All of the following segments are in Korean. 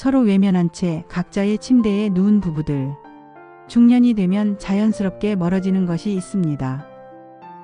서로 외면한 채 각자의 침대에 누운 부부들. 중년이 되면 자연스럽게 멀어지는 것이 있습니다.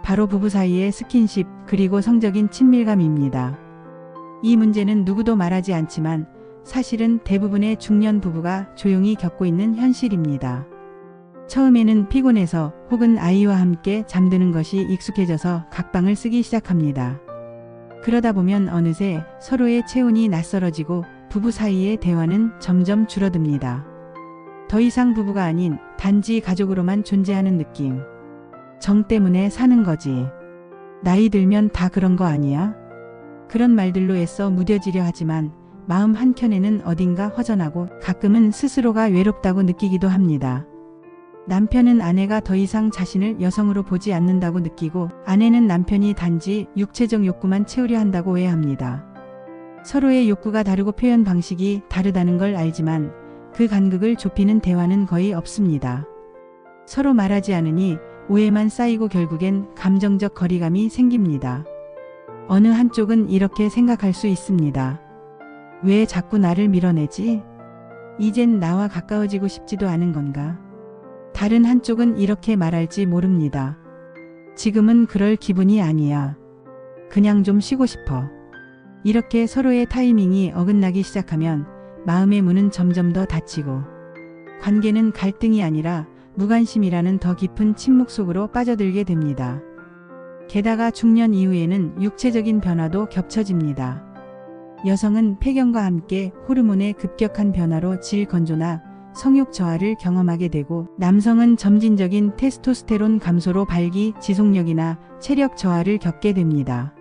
바로 부부 사이의 스킨십 그리고 성적인 친밀감입니다. 이 문제는 누구도 말하지 않지만 사실은 대부분의 중년 부부가 조용히 겪고 있는 현실입니다. 처음에는 피곤해서 혹은 아이와 함께 잠드는 것이 익숙해져서 각방을 쓰기 시작합니다. 그러다 보면 어느새 서로의 체온이 낯설어지고 부부 사이의 대화는 점점 줄어듭니다. 더 이상 부부가 아닌 단지 가족으로만 존재하는 느낌. 정 때문에 사는 거지. 나이 들면 다 그런 거 아니야? 그런 말들로 애써 무뎌지려 하지만 마음 한켠에는 어딘가 허전하고 가끔은 스스로가 외롭다고 느끼기도 합니다. 남편은 아내가 더 이상 자신을 여성으로 보지 않는다고 느끼고 아내는 남편이 단지 육체적 욕구만 채우려 한다고 오해합니다. 서로의 욕구가 다르고 표현 방식이 다르다는 걸 알지만 그 간극을 좁히는 대화는 거의 없습니다. 서로 말하지 않으니 오해만 쌓이고 결국엔 감정적 거리감이 생깁니다. 어느 한쪽은 이렇게 생각할 수 있습니다. 왜 자꾸 나를 밀어내지? 이젠 나와 가까워지고 싶지도 않은 건가? 다른 한쪽은 이렇게 말할지 모릅니다. 지금은 그럴 기분이 아니야. 그냥 좀 쉬고 싶어. 이렇게 서로의 타이밍이 어긋나기 시작하면 마음의 문은 점점 더 닫히고 관계는 갈등이 아니라 무관심이라는 더 깊은 침묵 속으로 빠져들게 됩니다. 게다가 중년 이후에는 육체적인 변화도 겹쳐집니다. 여성은 폐경과 함께 호르몬의 급격한 변화로 질 건조나 성욕 저하를 경험하게 되고 남성은 점진적인 테스토스테론 감소로 발기, 지속력이나 체력 저하를 겪게 됩니다.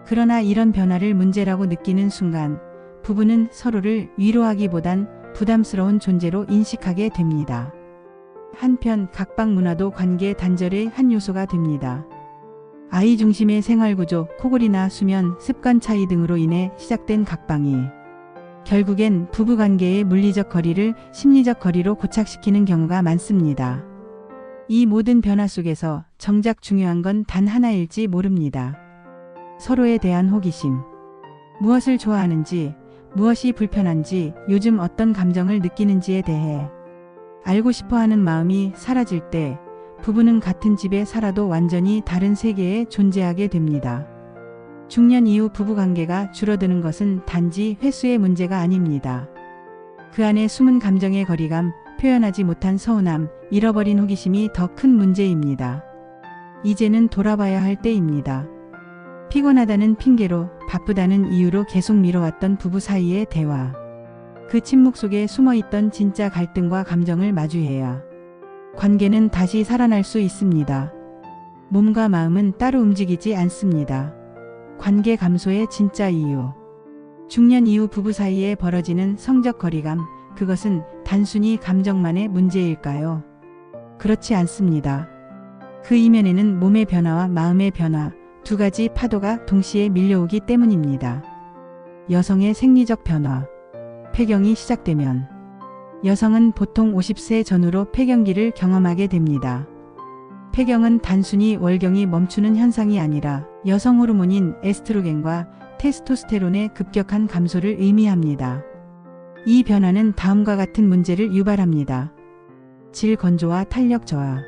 그러나 이런 변화를 문제라고 느끼는 순간 부부는 서로를 위로하기보단 부담스러운 존재로 인식하게 됩니다. 한편 각방 문화도 관계 단절의 한 요소가 됩니다. 아이 중심의 생활구조, 코골이나 수면, 습관 차이 등으로 인해 시작된 각방이 결국엔 부부관계의 물리적 거리를 심리적 거리로 고착시키는 경우가 많습니다. 이 모든 변화 속에서 정작 중요한 건 단 하나일지 모릅니다. 서로에 대한 호기심. 무엇을 좋아하는지, 무엇이 불편한지, 요즘 어떤 감정을 느끼는지에 대해 알고 싶어하는 마음이 사라질 때 부부는 같은 집에 살아도 완전히 다른 세계에 존재하게 됩니다. 중년 이후 부부관계가 줄어드는 것은 단지 횟수의 문제가 아닙니다. 그 안에 숨은 감정의 거리감, 표현하지 못한 서운함, 잃어버린 호기심이 더 큰 문제입니다. 이제는 돌아봐야 할 때입니다. 피곤하다는 핑계로, 바쁘다는 이유로 계속 미뤄왔던 부부 사이의 대화. 그 침묵 속에 숨어있던 진짜 갈등과 감정을 마주해야 관계는 다시 살아날 수 있습니다. 몸과 마음은 따로 움직이지 않습니다. 관계 감소의 진짜 이유. 중년 이후 부부 사이에 벌어지는 성적 거리감, 그것은 단순히 감정만의 문제일까요? 그렇지 않습니다. 그 이면에는 몸의 변화와 마음의 변화, 두 가지 파도가 동시에 밀려오기 때문입니다. 여성의 생리적 변화. 폐경이 시작되면 여성은 보통 50세 전후로 폐경기를 경험하게 됩니다. 폐경은 단순히 월경이 멈추는 현상이 아니라 여성 호르몬인 에스트로겐과 테스토스테론의 급격한 감소를 의미합니다. 이 변화는 다음과 같은 문제를 유발합니다. 질 건조와 탄력 저하.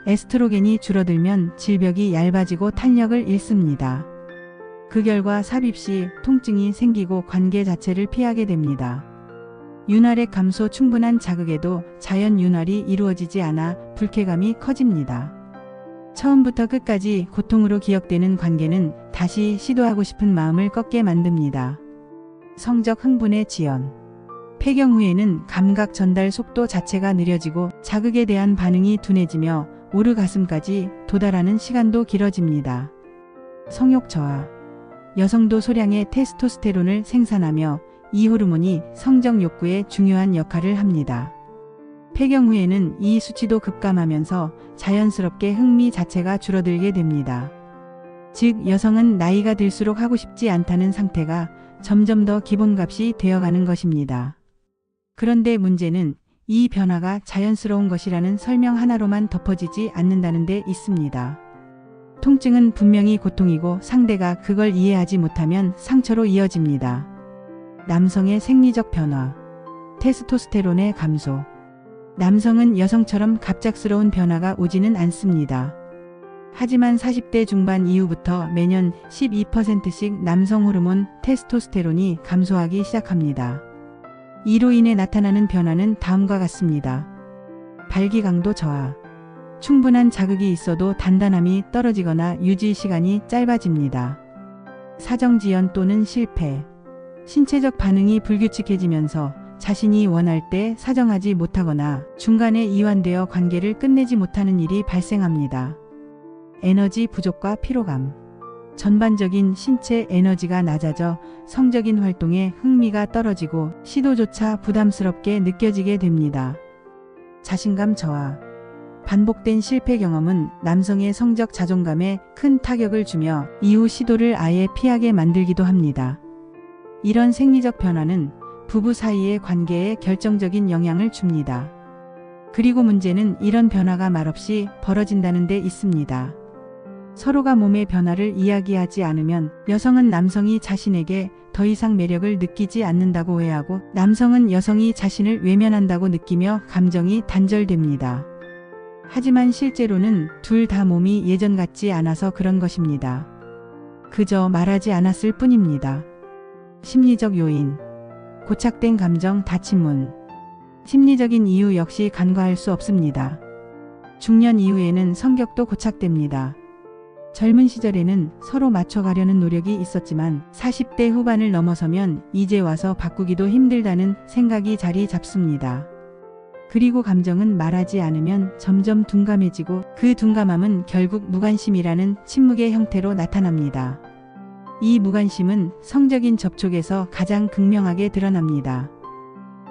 에스트로겐이 줄어들면 질벽이 얇아지고 탄력을 잃습니다. 그 결과 삽입 시 통증이 생기고 관계 자체를 피하게 됩니다. 윤활의 감소 충분한 자극에도 자연 윤활이 이루어지지 않아 불쾌감이 커집니다. 처음부터 끝까지 고통으로 기억되는 관계는 다시 시도하고 싶은 마음을 꺾게 만듭니다. 성적 흥분의 지연. 폐경 후에는 감각 전달 속도 자체가 느려지고 자극에 대한 반응이 둔해지며 오르가슴까지 도달하는 시간도 길어집니다. 성욕 저하. 여성도 소량의 테스토스테론을 생산하며 이 호르몬이 성적 욕구에 중요한 역할을 합니다. 폐경 후에는 이 수치도 급감하면서 자연스럽게 흥미 자체가 줄어들게 됩니다. 즉 여성은 나이가 들수록 하고 싶지 않다는 상태가 점점 더 기본값이 되어가는 것입니다. 그런데 문제는 이 변화가 자연스러운 것이라는 설명 하나로만 덮어지지 않는다는 데 있습니다. 통증은 분명히 고통이고 상대가 그걸 이해하지 못하면 상처로 이어집니다. 남성의 생리적 변화. 테스토스테론의 감소. 남성은 여성처럼 갑작스러운 변화가 오지는 않습니다. 하지만 40대 중반 이후부터 매년 12%씩 남성 호르몬 테스토스테론이 감소하기 시작합니다. 이로 인해 나타나는 변화는 다음과 같습니다. 발기강도 저하. 충분한 자극이 있어도 단단함이 떨어지거나 유지 시간이 짧아집니다. 사정지연 또는 실패. 신체적 반응이 불규칙해지면서 자신이 원할 때 사정하지 못하거나 중간에 이완되어 관계를 끝내지 못하는 일이 발생합니다. 에너지 부족과 피로감. 전반적인 신체 에너지가 낮아져 성적인 활동에 흥미가 떨어지고 시도조차 부담스럽게 느껴지게 됩니다. 자신감 저하. 반복된 실패 경험은 남성의 성적 자존감에 큰 타격을 주며 이후 시도를 아예 피하게 만들기도 합니다. 이런 생리적 변화는 부부 사이의 관계에 결정적인 영향을 줍니다. 그리고 문제는 이런 변화가 말없이 벌어진다는 데 있습니다. 서로가 몸의 변화를 이야기하지 않으면 여성은 남성이 자신에게 더 이상 매력을 느끼지 않는다고 오해하고 남성은 여성이 자신을 외면한다고 느끼며 감정이 단절됩니다. 하지만 실제로는 둘 다 몸이 예전 같지 않아서 그런 것입니다. 그저 말하지 않았을 뿐입니다. 심리적 요인. 고착된 감정 닫힌문. 심리적인 이유 역시 간과할 수 없습니다. 중년 이후에는 성격도 고착됩니다. 젊은 시절에는 서로 맞춰가려는 노력이 있었지만 40대 후반을 넘어서면 이제 와서 바꾸기도 힘들다는 생각이 자리 잡습니다. 그리고 감정은 말하지 않으면 점점 둔감해지고 그 둔감함은 결국 무관심이라는 침묵의 형태로 나타납니다. 이 무관심은 성적인 접촉에서 가장 극명하게 드러납니다.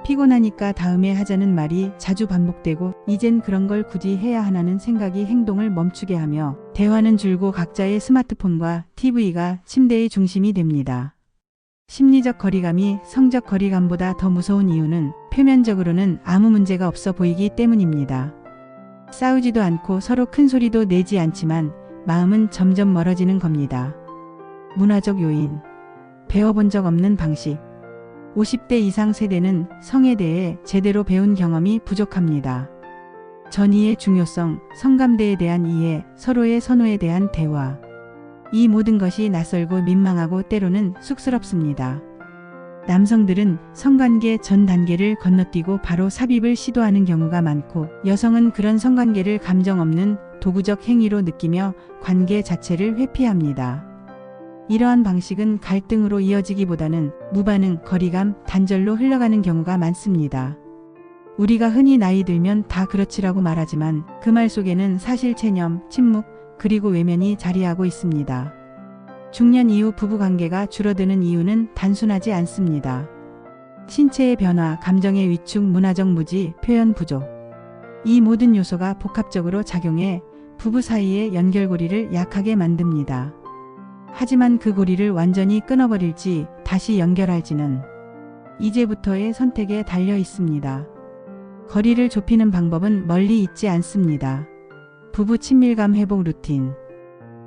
피곤하니까 다음에 하자는 말이 자주 반복되고 이젠 그런 걸 굳이 해야 하나는 생각이 행동을 멈추게 하며 대화는 줄고 각자의 스마트폰과 TV가 침대의 중심이 됩니다. 심리적 거리감이 성적 거리감보다 더 무서운 이유는 표면적으로는 아무 문제가 없어 보이기 때문입니다. 싸우지도 않고 서로 큰 소리도 내지 않지만 마음은 점점 멀어지는 겁니다. 문화적 요인. 배워본 적 없는 방식. 50대 이상 세대는 성에 대해 제대로 배운 경험이 부족합니다. 전이의 중요성, 성감대에 대한 이해, 서로의 선호에 대한 대화. 이 모든 것이 낯설고 민망하고 때로는 쑥스럽습니다. 남성들은 성관계 전 단계를 건너뛰고 바로 삽입을 시도하는 경우가 많고 여성은 그런 성관계를 감정 없는 도구적 행위로 느끼며 관계 자체를 회피합니다. 이러한 방식은 갈등으로 이어지기보다는 무반응, 거리감, 단절로 흘러가는 경우가 많습니다. 우리가 흔히 나이 들면 다 그렇지라고 말하지만 그 말 속에는 사실 체념, 침묵, 그리고 외면이 자리하고 있습니다. 중년 이후 부부관계가 줄어드는 이유는 단순하지 않습니다. 신체의 변화, 감정의 위축, 문화적 무지, 표현 부족. 이 모든 요소가 복합적으로 작용해 부부 사이의 연결고리를 약하게 만듭니다. 하지만 그 고리를 완전히 끊어버릴지 다시 연결할지는 이제부터의 선택에 달려 있습니다. 거리를 좁히는 방법은 멀리 있지 않습니다. 부부 친밀감 회복 루틴.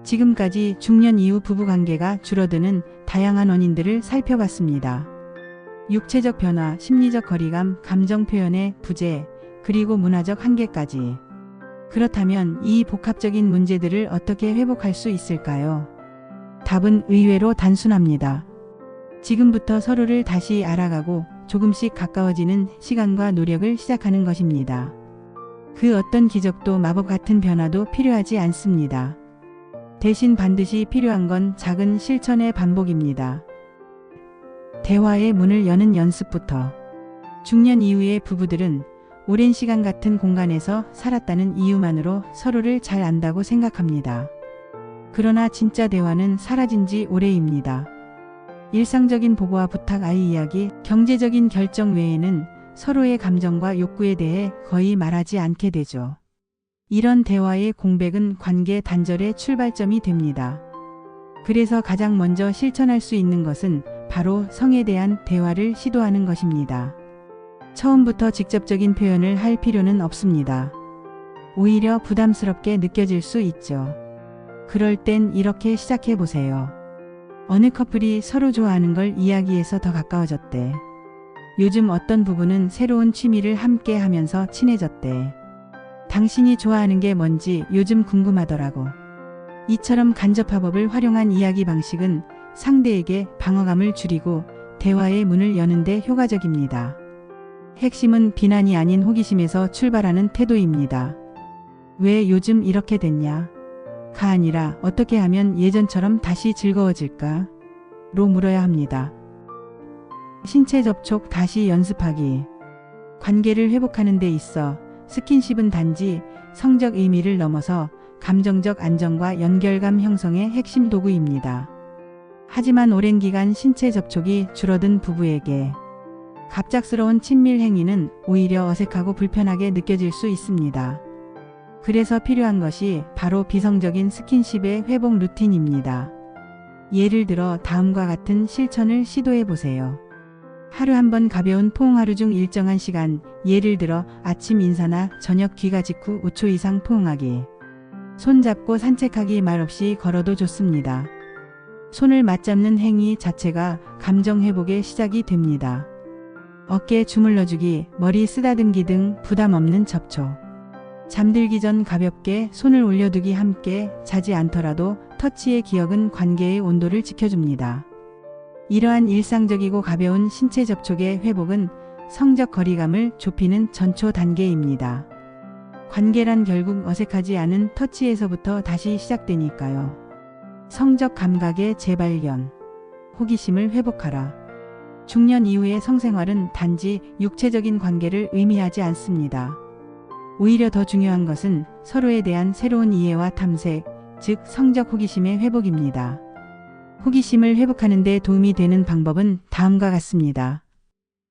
지금까지 중년 이후 부부관계가 줄어드는 다양한 원인들을 살펴봤습니다. 육체적 변화, 심리적 거리감, 감정 표현의 부재, 그리고 문화적 한계까지. 그렇다면 이 복합적인 문제들을 어떻게 회복할 수 있을까요? 답은 의외로 단순합니다. 지금부터 서로를 다시 알아가고 조금씩 가까워지는 시간과 노력을 시작하는 것입니다. 그 어떤 기적도 마법 같은 변화도 필요하지 않습니다. 대신 반드시 필요한 건 작은 실천의 반복입니다. 대화의 문을 여는 연습부터. 중년 이후의 부부들은 오랜 시간 같은 공간에서 살았다는 이유만으로 서로를 잘 안다고 생각합니다. 그러나 진짜 대화는 사라진 지 오래입니다. 일상적인 보고와 부탁, 아이 이야기, 경제적인 결정 외에는 서로의 감정과 욕구에 대해 거의 말하지 않게 되죠. 이런 대화의 공백은 관계 단절의 출발점이 됩니다. 그래서 가장 먼저 실천할 수 있는 것은 바로 성에 대한 대화를 시도하는 것입니다. 처음부터 직접적인 표현을 할 필요는 없습니다. 오히려 부담스럽게 느껴질 수 있죠. 그럴 땐 이렇게 시작해 보세요. 어느 커플이 서로 좋아하는 걸 이야기해서 더 가까워졌대. 요즘 어떤 부부는 새로운 취미를 함께 하면서 친해졌대. 당신이 좋아하는 게 뭔지 요즘 궁금하더라고. 이처럼 간접화법을 활용한 이야기 방식은 상대에게 방어감을 줄이고 대화의 문을 여는데 효과적입니다. 핵심은 비난이 아닌 호기심에서 출발하는 태도입니다. 왜 요즘 이렇게 됐냐? 가 아니라 어떻게 하면 예전처럼 다시 즐거워질까? 로 물어야 합니다. 신체 접촉 다시 연습하기. 관계를 회복하는 데 있어 스킨십은 단지 성적 의미를 넘어서 감정적 안정과 연결감 형성의 핵심 도구입니다. 하지만 오랜 기간 신체 접촉이 줄어든 부부에게 갑작스러운 친밀 행위는 오히려 어색하고 불편하게 느껴질 수 있습니다. 그래서 필요한 것이 바로 비성적인 스킨십의 회복 루틴입니다. 예를 들어 다음과 같은 실천을 시도해 보세요. 하루 한 번 가벼운 포옹, 하루 중 일정한 시간, 예를 들어 아침 인사나 저녁 귀가 직후 5초 이상 포옹하기. 손 잡고 산책하기, 말없이 걸어도 좋습니다. 손을 맞잡는 행위 자체가 감정 회복의 시작이 됩니다. 어깨 주물러주기, 머리 쓰다듬기 등 부담 없는 접촉. 잠들기 전 가볍게 손을 올려두기, 함께 자지 않더라도 터치의 기억은 관계의 온도를 지켜줍니다. 이러한 일상적이고 가벼운 신체 접촉의 회복은 성적 거리감을 좁히는 전초 단계입니다. 관계란 결국 어색하지 않은 터치에서부터 다시 시작되니까요. 성적 감각의 재발견. 호기심을 회복하라. 중년 이후의 성생활은 단지 육체적인 관계를 의미하지 않습니다. 오히려 더 중요한 것은 서로에 대한 새로운 이해와 탐색, 즉 성적 호기심의 회복입니다. 호기심을 회복하는 데 도움이 되는 방법은 다음과 같습니다.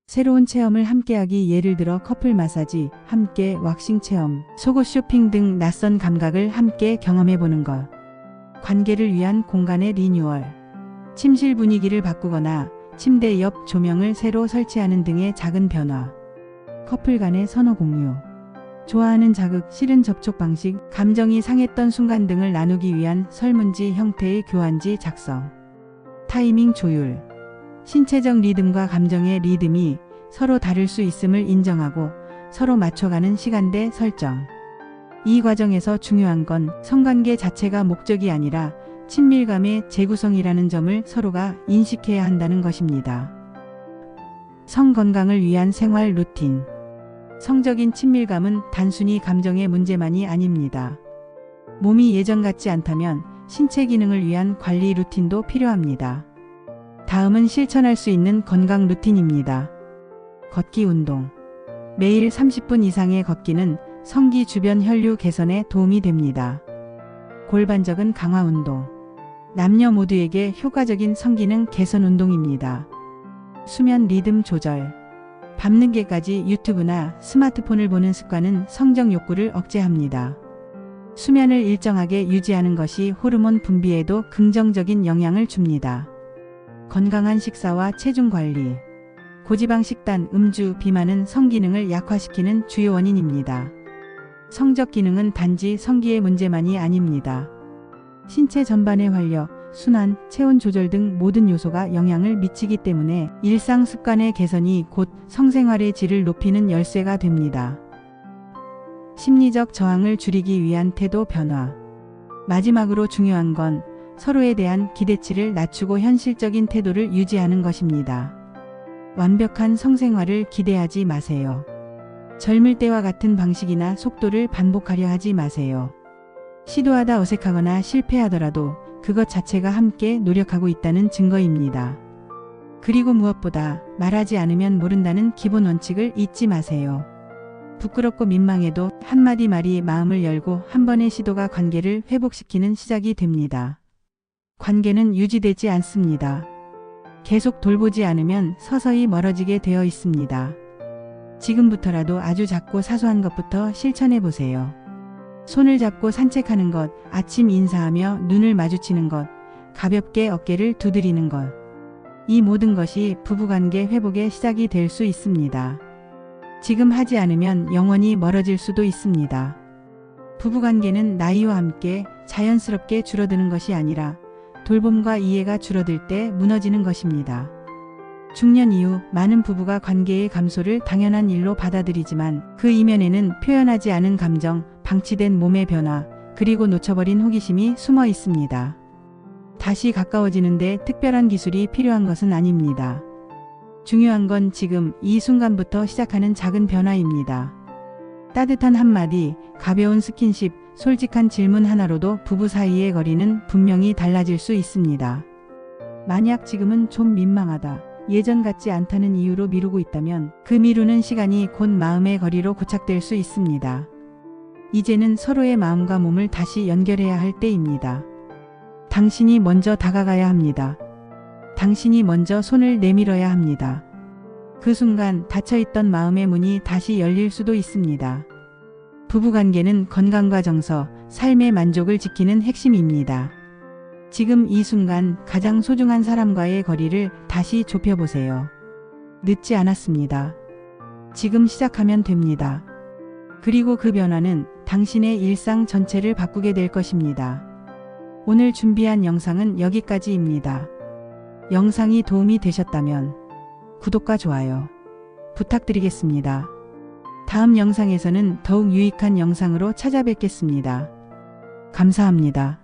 새로운 체험을 함께하기, 예를 들어 커플 마사지, 함께 왁싱 체험, 속옷 쇼핑 등 낯선 감각을 함께 경험해보는 것. 관계를 위한 공간의 리뉴얼. 침실 분위기를 바꾸거나 침대 옆 조명을 새로 설치하는 등의 작은 변화. 커플 간의 선호 공유. 좋아하는 자극, 싫은 접촉 방식, 감정이 상했던 순간 등을 나누기 위한 설문지 형태의 교환지 작성. 타이밍 조율. 신체적 리듬과 감정의 리듬이 서로 다를 수 있음을 인정하고 서로 맞춰가는 시간대 설정. 이 과정에서 중요한 건 성관계 자체가 목적이 아니라 친밀감의 재구성이라는 점을 서로가 인식해야 한다는 것입니다. 성 건강을 위한 생활 루틴. 성적인 친밀감은 단순히 감정의 문제만이 아닙니다. 몸이 예전 같지 않다면 신체 기능을 위한 관리 루틴도 필요합니다. 다음은 실천할 수 있는 건강 루틴입니다. 걷기 운동. 매일 30분 이상의 걷기는 성기 주변 혈류 개선에 도움이 됩니다. 골반적인 강화 운동. 남녀 모두에게 효과적인 성기능 개선 운동입니다. 수면 리듬 조절. 밤늦게까지 유튜브나 스마트폰을 보는 습관은 성적 욕구를 억제합니다. 수면을 일정하게 유지하는 것이 호르몬 분비에도 긍정적인 영향을 줍니다. 건강한 식사와 체중 관리. 고지방 식단, 음주, 비만은 성기능을 약화시키는 주요 원인입니다. 성적 기능은 단지 성기의 문제만이 아닙니다. 신체 전반의 활력, 순환, 체온 조절 등 모든 요소가 영향을 미치기 때문에 일상 습관의 개선이 곧 성생활의 질을 높이는 열쇠가 됩니다. 심리적 저항을 줄이기 위한 태도 변화. 마지막으로 중요한 건 서로에 대한 기대치를 낮추고 현실적인 태도를 유지하는 것입니다. 완벽한 성생활을 기대하지 마세요. 젊을 때와 같은 방식이나 속도를 반복하려 하지 마세요. 시도하다 어색하거나 실패하더라도 그것 자체가 함께 노력하고 있다는 증거입니다. 그리고 무엇보다 말하지 않으면 모른다는 기본 원칙을 잊지 마세요. 부끄럽고 민망해도 한마디 말이 마음을 열고 한 번의 시도가 관계를 회복시키는 시작이 됩니다. 관계는 유지되지 않습니다. 계속 돌보지 않으면 서서히 멀어지게 되어 있습니다. 지금부터라도 아주 작고 사소한 것부터 실천해 보세요. 손을 잡고 산책하는 것, 아침 인사하며 눈을 마주치는 것, 가볍게 어깨를 두드리는 것. 이 모든 것이 부부관계 회복의 시작이 될 수 있습니다. 지금 하지 않으면 영원히 멀어질 수도 있습니다. 부부관계는 나이와 함께 자연스럽게 줄어드는 것이 아니라 돌봄과 이해가 줄어들 때 무너지는 것입니다. 중년 이후 많은 부부가 관계의 감소를 당연한 일로 받아들이지만 그 이면에는 표현하지 않은 감정, 방치된 몸의 변화, 그리고 놓쳐버린 호기심이 숨어 있습니다. 다시 가까워지는데 특별한 기술이 필요한 것은 아닙니다. 중요한 건 지금 이 순간부터 시작하는 작은 변화입니다. 따뜻한 한마디, 가벼운 스킨십, 솔직한 질문 하나로도 부부 사이의 거리는 분명히 달라질 수 있습니다. 만약 지금은 좀 민망하다, 예전 같지 않다는 이유로 미루고 있다면 그 미루는 시간이 곧 마음의 거리로 고착될 수 있습니다. 이제는 서로의 마음과 몸을 다시 연결해야 할 때입니다. 당신이 먼저 다가가야 합니다. 당신이 먼저 손을 내밀어야 합니다. 그 순간 닫혀있던 마음의 문이 다시 열릴 수도 있습니다. 부부관계는 건강과 정서, 삶의 만족을 지키는 핵심입니다. 지금 이 순간 가장 소중한 사람과의 거리를 다시 좁혀보세요. 늦지 않았습니다. 지금 시작하면 됩니다. 그리고 그 변화는 당신의 일상 전체를 바꾸게 될 것입니다. 오늘 준비한 영상은 여기까지입니다. 영상이 도움이 되셨다면 구독과 좋아요 부탁드리겠습니다. 다음 영상에서는 더욱 유익한 영상으로 찾아뵙겠습니다. 감사합니다.